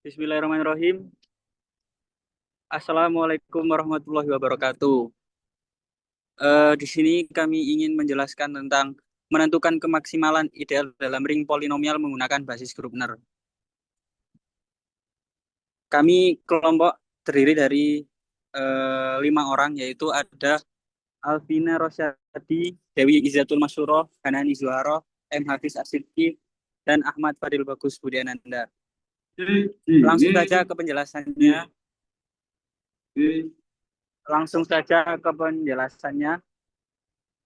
Bismillahirrahmanirrahim. Assalamualaikum warahmatullahi wabarakatuh. Di sini kami ingin menjelaskan tentang menentukan kemaksimalan ideal dalam ring polinomial menggunakan basis Grubner. Kami kelompok terdiri dari 5 orang, yaitu ada Alvina Rosyadi, Dewi Izzatul Masyuroh, Hanani Zuharo, M. Hafiz Asyidki, dan Ahmad Fadil Bagus Budiananda. Langsung saja ke penjelasannya. Langsung saja ke penjelasannya.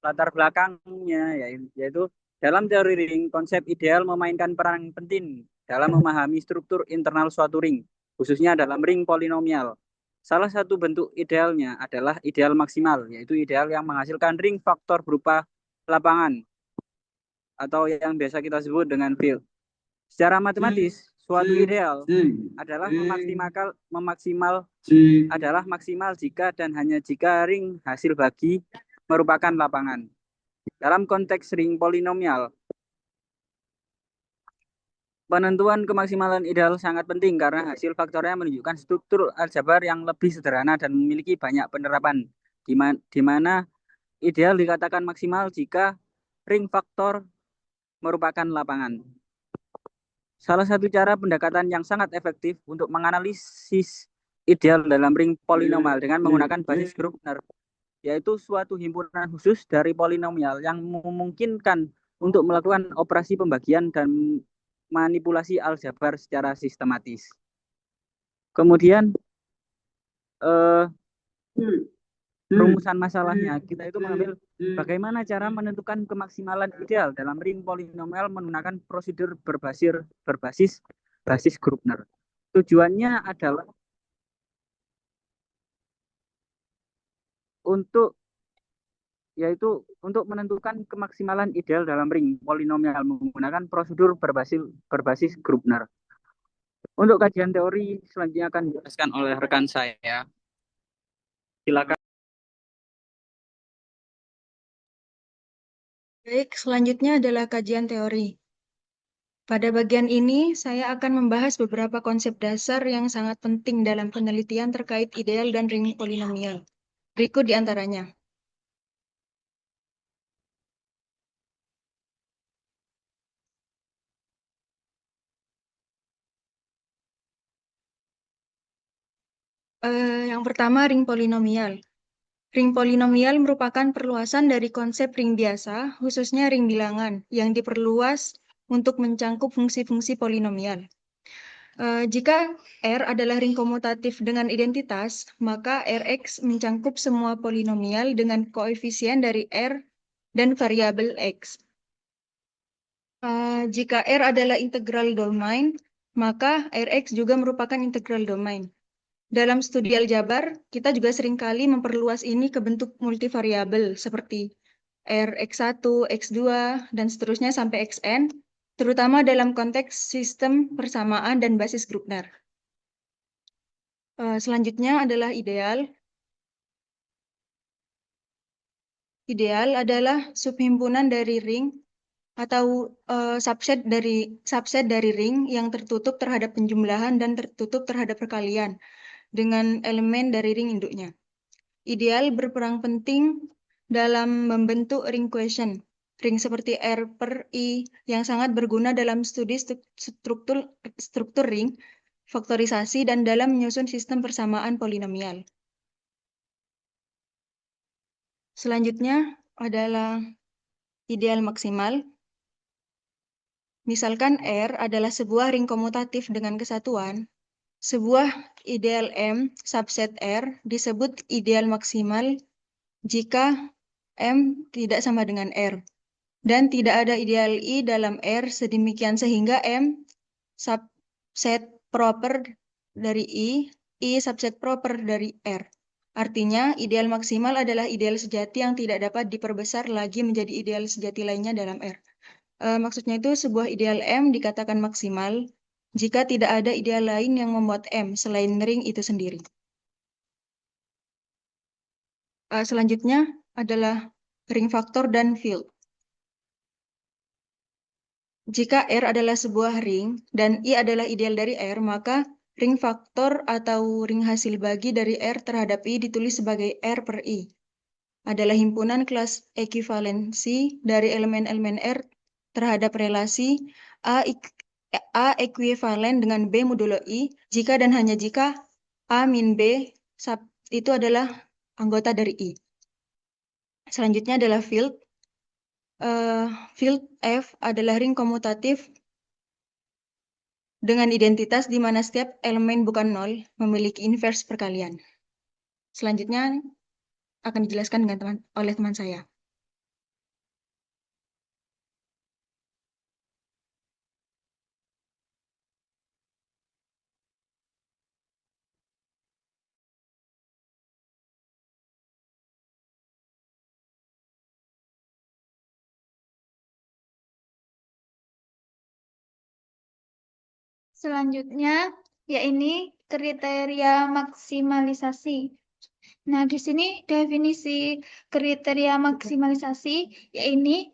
Latar belakangnya yaitu dalam teori ring, konsep ideal memainkan peran penting dalam memahami struktur internal suatu ring, khususnya dalam ring polinomial. Salah satu bentuk idealnya adalah ideal maksimal, yaitu ideal yang menghasilkan ring faktor berupa lapangan atau yang biasa kita sebut dengan field. Secara matematis, suatu ideal adalah maksimal jika dan hanya jika ring hasil bagi merupakan lapangan. Dalam konteks ring polinomial, penentuan kemaksimalan ideal sangat penting karena hasil faktornya menunjukkan struktur aljabar yang lebih sederhana dan memiliki banyak penerapan, di mana ideal dikatakan maksimal jika ring faktor merupakan lapangan. Salah satu cara pendekatan yang sangat efektif untuk menganalisis ideal dalam ring polinomial dengan menggunakan basis Grubner, yaitu suatu himpunan khusus dari polinomial yang memungkinkan untuk melakukan operasi pembagian dan manipulasi aljabar secara sistematis. Kemudian rumusan masalahnya, kita itu mengambil bagaimana cara menentukan kemaksimalan ideal dalam ring polinomial menggunakan prosedur basis Grubner. Tujuannya adalah untuk menentukan kemaksimalan ideal dalam ring polinomial menggunakan prosedur berbasis Grubner. Untuk kajian teori selanjutnya akan dijelaskan oleh rekan saya. Silakan. Baik, selanjutnya adalah kajian teori. Pada bagian ini, saya akan membahas beberapa konsep dasar yang sangat penting dalam penelitian terkait ideal dan ring polinomial. Berikut di antaranya. Yang pertama, ring polinomial. Ring polinomial merupakan perluasan dari konsep ring biasa, khususnya ring bilangan, yang diperluas untuk mencangkup fungsi-fungsi polinomial. Jika R adalah ring komutatif dengan identitas, maka Rx mencangkup semua polinomial dengan koefisien dari R dan variabel X. Jika R adalah integral domain, maka Rx juga merupakan integral domain. Dalam studi aljabar, kita juga seringkali memperluas ini ke bentuk multivariabel seperti Rx1, x2, dan seterusnya sampai xn, terutama dalam konteks sistem persamaan dan basis Grubner. Selanjutnya adalah ideal. Ideal adalah subhimpunan dari ring atau subset dari ring yang tertutup terhadap penjumlahan dan tertutup terhadap perkalian dengan elemen dari ring induknya. Ideal berperan penting dalam membentuk ring quotient, ring seperti R per I yang sangat berguna dalam studi struktur ring, faktorisasi, dan dalam menyusun sistem persamaan polinomial. Selanjutnya adalah ideal maksimal. Misalkan R adalah sebuah ring komutatif dengan kesatuan, sebuah ideal M subset R disebut ideal maksimal jika M tidak sama dengan R, dan tidak ada ideal I dalam R sedemikian sehingga M subset proper dari I subset proper dari R. Artinya, ideal maksimal adalah ideal sejati yang tidak dapat diperbesar lagi menjadi ideal sejati lainnya dalam R. Maksudnya itu sebuah ideal M dikatakan maksimal jika tidak ada ideal lain yang memuat M selain ring itu sendiri. Selanjutnya adalah ring faktor dan field. Jika R adalah sebuah ring dan I adalah ideal dari R, maka ring faktor atau ring hasil bagi dari R terhadap I ditulis sebagai R per I adalah himpunan kelas ekuivalensi dari elemen-elemen R terhadap relasi A, A ekuivalen dengan B modulo I jika dan hanya jika A min B itu adalah anggota dari I. Selanjutnya adalah field. Field F adalah ring komutatif dengan identitas di mana setiap elemen bukan nol memiliki inverse perkalian. Selanjutnya akan dijelaskan oleh teman saya. Selanjutnya, yaitu kriteria maksimalisasi. Nah, di sini definisi kriteria maksimalisasi yaitu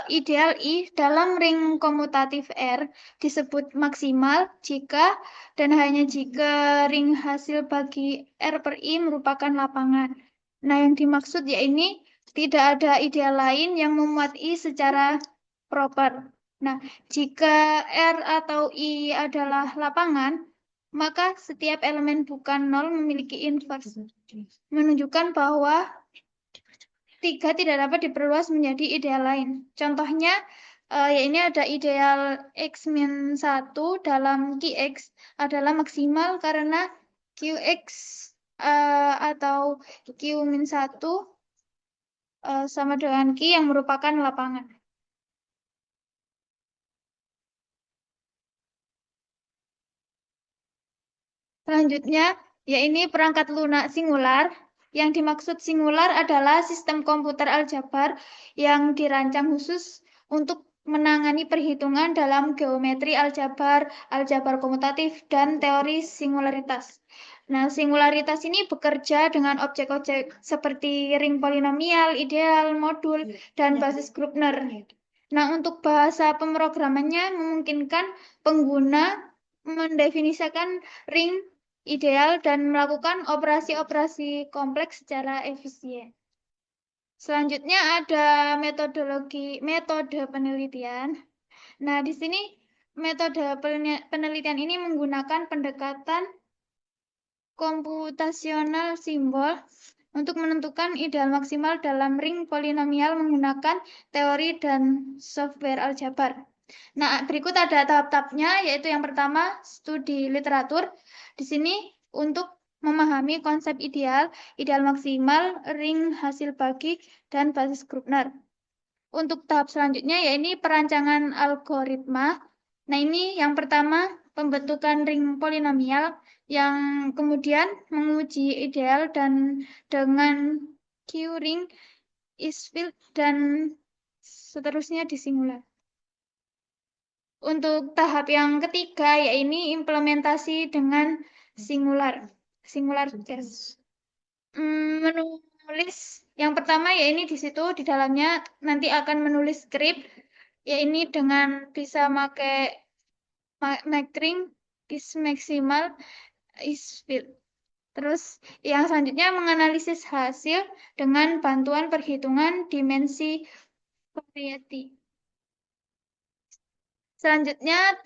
ideal I dalam ring komutatif R disebut maksimal jika dan hanya jika ring hasil bagi R per I merupakan lapangan. Nah, yang dimaksud yaitu tidak ada ideal lain yang memuat I secara proper. Nah, jika R atau I adalah lapangan, maka setiap elemen bukan nol memiliki inverse, menunjukkan bahwa 3 tidak dapat diperluas menjadi ideal lain. Contohnya, ini ada ideal X min 1 dalam Qx adalah maksimal karena Qx atau Q min 1 sama dengan Q yang merupakan lapangan. Selanjutnya, yaitu perangkat lunak singular. Yang dimaksud singular adalah sistem komputer aljabar yang dirancang khusus untuk menangani perhitungan dalam geometri aljabar, aljabar komutatif, dan teori singularitas. Nah, singularitas ini bekerja dengan objek-objek seperti ring polinomial, ideal, modul, dan basis Grubner. Nah, untuk bahasa pemrogramannya memungkinkan pengguna mendefinisikan ring ideal dan melakukan operasi-operasi kompleks secara efisien. Selanjutnya ada metode penelitian. Nah, di sini metode penelitian ini menggunakan pendekatan komputasional simbol untuk menentukan ideal maksimal dalam ring polinomial menggunakan teori dan software aljabar. Nah, berikut ada tahap-tahapnya, yaitu yang pertama, studi literatur. Di sini untuk memahami konsep ideal, ideal maksimal, ring hasil bagi, dan basis Grubner. Untuk tahap selanjutnya, yaitu perancangan algoritma. Nah, ini yang pertama, pembentukan ring polinomial, yang kemudian menguji ideal dan dengan Q-ring, is-field, dan seterusnya di singular. Untuk tahap yang ketiga, yaitu implementasi dengan singular case. Menulis yang pertama, yaitu di situ di dalamnya nanti akan menulis script, yaitu dengan bisa pakai make-ring, is maksimal, is field. Terus yang selanjutnya menganalisis hasil dengan bantuan perhitungan dimensi variety. Selanjutnya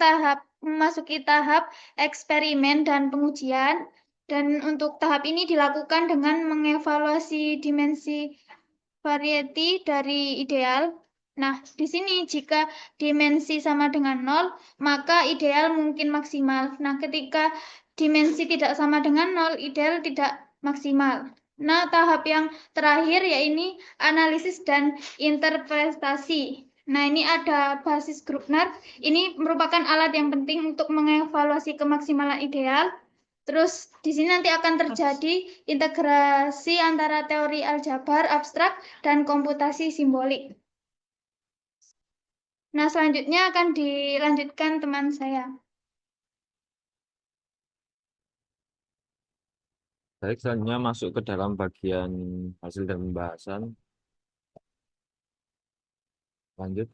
memasuki tahap eksperimen dan pengujian. Dan untuk tahap ini dilakukan dengan mengevaluasi dimensi variety dari ideal. Nah, di sini jika dimensi sama dengan 0, maka ideal mungkin maksimal. Nah, ketika dimensi tidak sama dengan 0, ideal tidak maksimal. Nah, tahap yang terakhir yaitu analisis dan interpretasi. Nah, ini ada basis Grubner. Ini merupakan alat yang penting untuk mengevaluasi kemaksimalan ideal. Terus di sini nanti akan terjadi integrasi antara teori aljabar abstrak dan komputasi simbolik. Nah, selanjutnya akan dilanjutkan teman saya. Baik, selanjutnya masuk ke dalam bagian hasil dan pembahasan. Lanjut.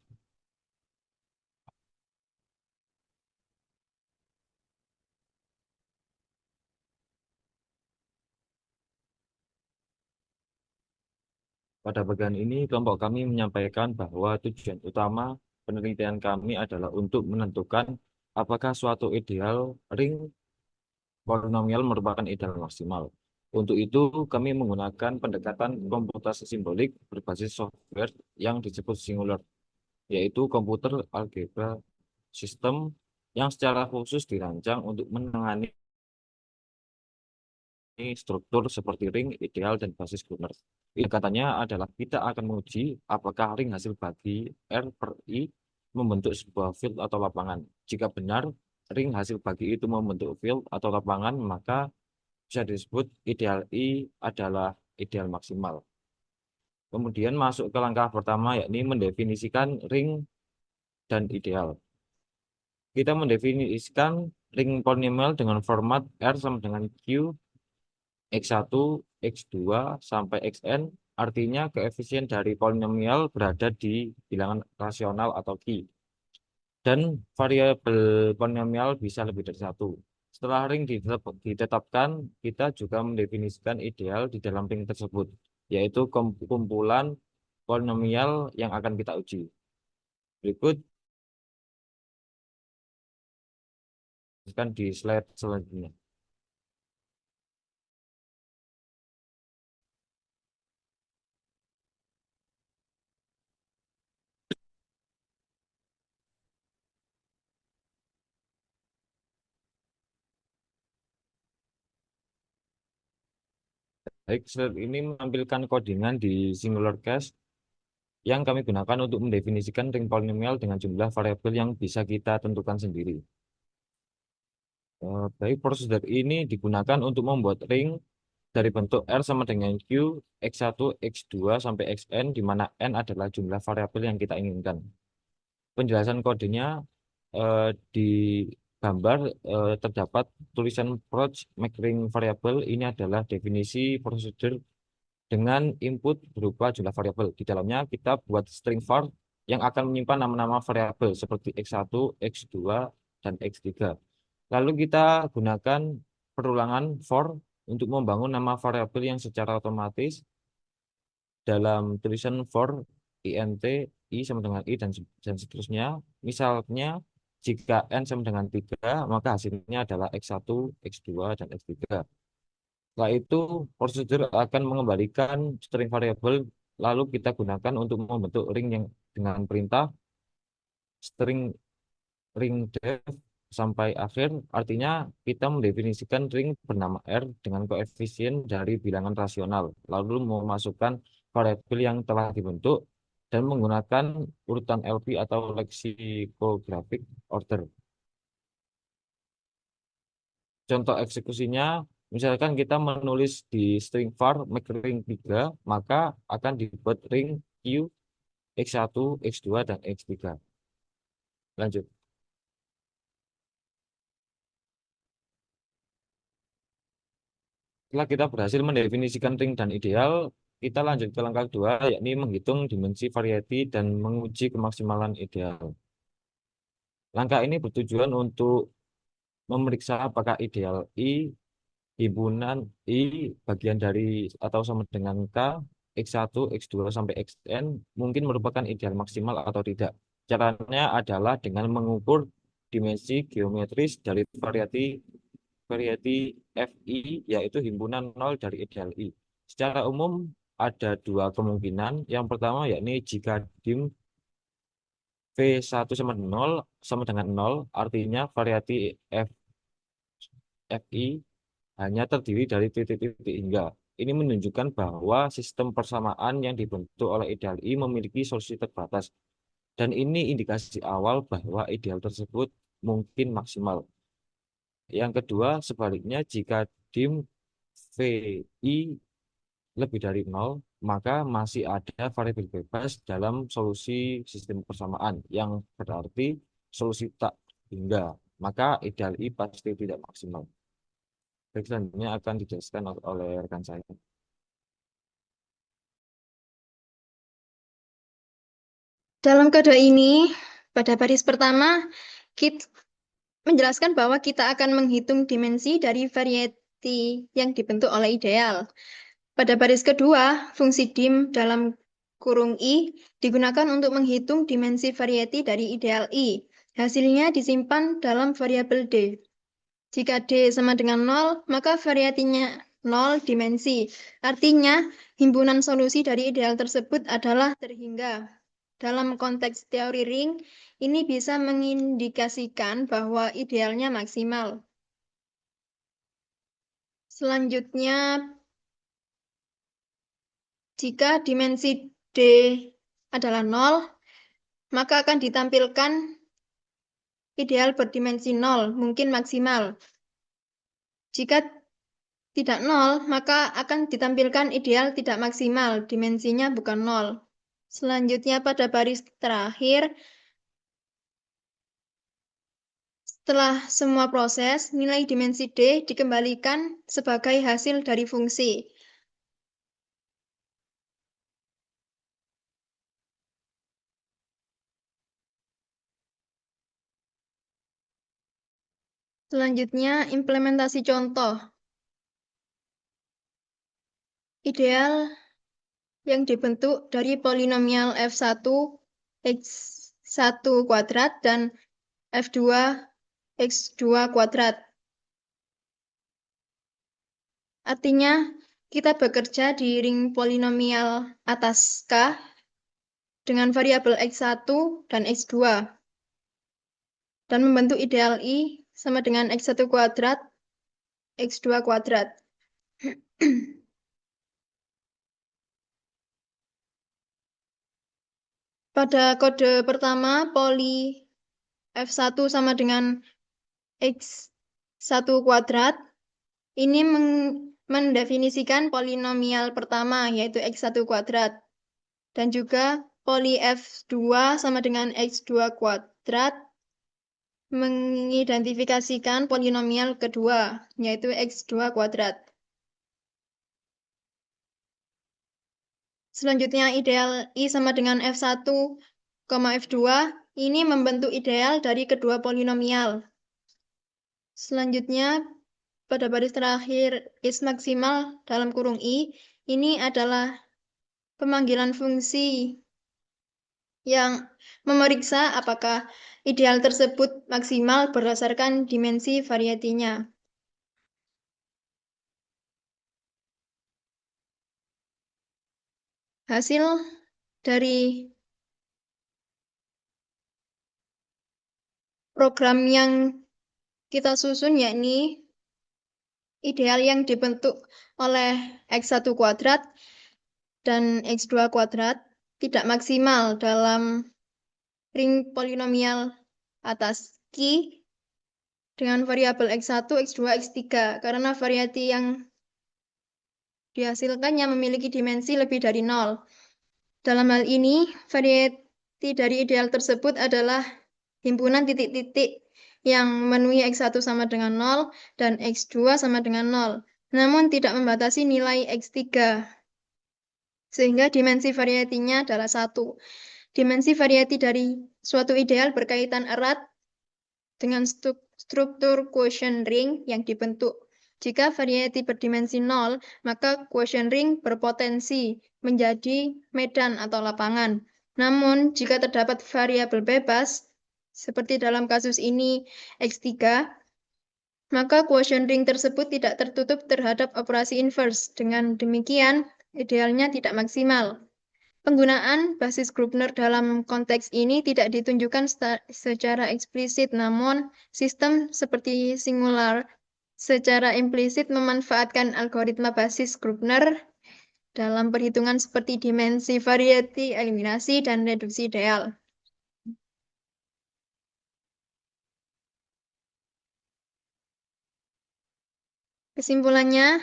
Pada bagian ini, kelompok kami menyampaikan bahwa tujuan utama penelitian kami adalah untuk menentukan apakah suatu ideal ring polinomial merupakan ideal maksimal. Untuk itu, kami menggunakan pendekatan komputasi simbolik berbasis software yang disebut singular, yaitu komputer algebra sistem yang secara khusus dirancang untuk menangani struktur seperti ring, ideal, dan basis Brunner. Katanya adalah kita akan menguji apakah ring hasil bagi R per I membentuk sebuah field atau lapangan. Jika benar, ring hasil bagi itu membentuk field atau lapangan, maka bisa disebut ideal I adalah ideal maksimal. Kemudian masuk ke langkah pertama, yakni mendefinisikan ring dan ideal. Kita mendefinisikan ring polinomial dengan format R sama dengan Q X1, X2, sampai Xn, artinya koefisien dari polinomial berada di bilangan rasional atau Q. Dan variabel polinomial bisa lebih dari satu. Setelah ring ditetapkan, kita juga mendefinisikan ideal di dalam ring tersebut, yaitu kumpulan polinomial yang akan kita uji. Berikut di slide selanjutnya. Baik, slide ini menampilkan codingan di singular case yang kami gunakan untuk mendefinisikan ring polinomial dengan jumlah variabel yang bisa kita tentukan sendiri. Baik, prosedur ini digunakan untuk membuat ring dari bentuk R sama dengan Q, X1, X2, sampai Xn, di mana N adalah jumlah variabel yang kita inginkan. Penjelasan kodenya di gambar terdapat tulisan approach make ring variable. Ini adalah definisi prosedur dengan input berupa jumlah variabel. Di dalamnya kita buat string var yang akan menyimpan nama-nama variabel seperti X1, X2, dan X3. Lalu kita gunakan perulangan for untuk membangun nama variabel yang secara otomatis dalam tulisan for int I sama dengan I dan seterusnya. Misalnya jika n sama dengan 3, maka hasilnya adalah X1, X2, dan X3. Setelah itu, prosedur akan mengembalikan string variabel, lalu kita gunakan untuk membentuk ring yang dengan perintah string ring def sampai akhir. Artinya kita mendefinisikan ring bernama R dengan koefisien dari bilangan rasional, lalu memasukkan variabel yang telah dibentuk dan menggunakan urutan LP atau lexicographic order. Contoh eksekusinya, misalkan kita menulis di string var make ring 3, maka akan dibuat ring Q, X1, X2, dan X3. Lanjut. Setelah kita berhasil mendefinisikan ring dan ideal, kita lanjut ke langkah kedua, yakni menghitung dimensi variety dan menguji kemaksimalan ideal. Langkah ini bertujuan untuk memeriksa apakah ideal I, himpunan I, bagian dari atau sama dengan K, X1, X2, sampai Xn mungkin merupakan ideal maksimal atau tidak. Caranya adalah dengan mengukur dimensi geometris dari variety Fi, yaitu himpunan 0 dari ideal I. Secara umum ada dua kemungkinan. Yang pertama yakni jika dim V1 sama dengan 0, artinya variety Fi hanya terdiri dari titik-titik hingga. Ini menunjukkan bahwa sistem persamaan yang dibentuk oleh ideal I memiliki solusi terbatas. Dan ini indikasi awal bahwa ideal tersebut mungkin maksimal. Yang kedua, sebaliknya jika dim VI lebih dari 0, maka masih ada variabel bebas dalam solusi sistem persamaan, yang berarti solusi tak hingga. Maka ideal I pasti tidak maksimal. Baik, selanjutnya akan dijelaskan oleh rekan saya. Dalam kode ini, pada baris pertama, kita menjelaskan bahwa kita akan menghitung dimensi dari variety yang dibentuk oleh ideal. Pada baris kedua, fungsi dim dalam kurung I digunakan untuk menghitung dimensi variety dari ideal I. Hasilnya disimpan dalam variabel D. Jika D sama dengan 0, maka variatinya 0 dimensi. Artinya, himpunan solusi dari ideal tersebut adalah terhingga. Dalam konteks teori ring, ini bisa mengindikasikan bahwa idealnya maksimal. Selanjutnya, jika dimensi D adalah 0, maka akan ditampilkan ideal berdimensi 0, mungkin maksimal. Jika tidak 0, maka akan ditampilkan ideal tidak maksimal, dimensinya bukan 0. Selanjutnya pada baris terakhir, setelah semua proses, nilai dimensi D dikembalikan sebagai hasil dari fungsi. Selanjutnya, implementasi contoh. Ideal yang dibentuk dari polinomial F1, X1 kuadrat, dan F2, X2 kuadrat. Artinya, kita bekerja di ring polinomial atas K dengan variabel X1 dan X2. Dan membentuk ideal I sama dengan X1 kuadrat, X2 kuadrat. Pada kode pertama, poli F1 sama dengan X1 kuadrat. Ini mendefinisikan polinomial pertama, yaitu X1 kuadrat. Dan juga poli F2 sama dengan X2 kuadrat mengidentifikasikan polinomial kedua, yaitu X2 kuadrat. Selanjutnya, ideal I sama dengan F1, F2, ini membentuk ideal dari kedua polinomial. Selanjutnya, pada baris terakhir, is maksimal dalam kurung I, ini adalah pemanggilan fungsi yang memeriksa apakah ideal tersebut maksimal berdasarkan dimensi variatinya. Hasil dari program yang kita susun yakni ideal yang dibentuk oleh X1 kuadrat dan X2 kuadrat tidak maksimal dalam ring polinomial atas Q dengan variabel X1, X2, X3 karena variati yang dihasilkannya memiliki dimensi lebih dari 0. Dalam hal ini, variati dari ideal tersebut adalah himpunan titik-titik yang memenuhi X1 sama dengan 0 dan X2 sama dengan 0, namun tidak membatasi nilai X3. Sehingga dimensi variatinya adalah 1. Dimensi variati dari suatu ideal berkaitan erat dengan struktur quotient ring yang dibentuk. Jika variati berdimensi 0, maka quotient ring berpotensi menjadi medan atau lapangan. Namun, jika terdapat variabel bebas, seperti dalam kasus ini X3, maka quotient ring tersebut tidak tertutup terhadap operasi inverse. Dengan demikian, idealnya tidak maksimal. Penggunaan basis Grubner dalam konteks ini tidak ditunjukkan secara eksplisit, namun sistem seperti singular secara implisit memanfaatkan algoritma basis Grubner dalam perhitungan seperti dimensi variati, eliminasi, dan reduksi ideal. Kesimpulannya,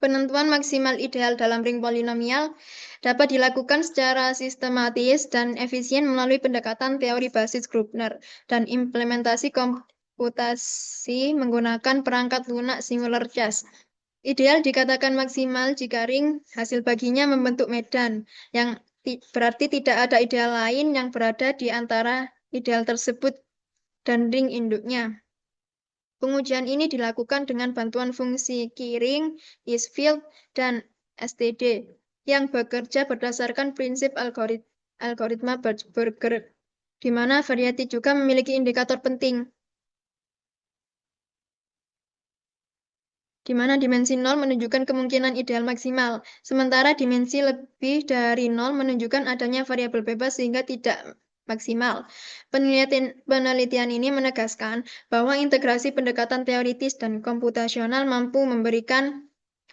penentuan maksimal ideal dalam ring polinomial dapat dilakukan secara sistematis dan efisien melalui pendekatan teori basis Grubner dan implementasi komputasi menggunakan perangkat lunak singular chess. Ideal dikatakan maksimal jika ring hasil baginya membentuk medan, yang berarti tidak ada ideal lain yang berada di antara ideal tersebut dan ring induknya. Pengujian ini dilakukan dengan bantuan fungsi key ring, is field, dan STD, yang bekerja berdasarkan prinsip algoritma Berger, di mana variety juga memiliki indikator penting, di mana dimensi 0 menunjukkan kemungkinan ideal maksimal, sementara dimensi lebih dari 0 menunjukkan adanya variabel bebas sehingga tidak maksimal. Penelitian ini menegaskan bahwa integrasi pendekatan teoritis dan komputasional mampu memberikan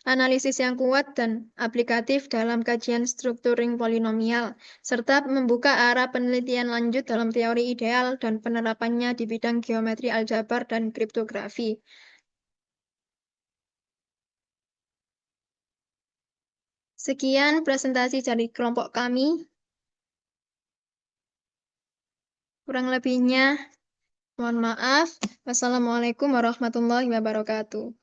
analisis yang kuat dan aplikatif dalam kajian struktur ring polinomial, serta membuka arah penelitian lanjut dalam teori ideal dan penerapannya di bidang geometri aljabar dan kriptografi. Sekian presentasi dari kelompok kami. Kurang lebihnya, mohon maaf. Wassalamualaikum warahmatullahi wabarakatuh.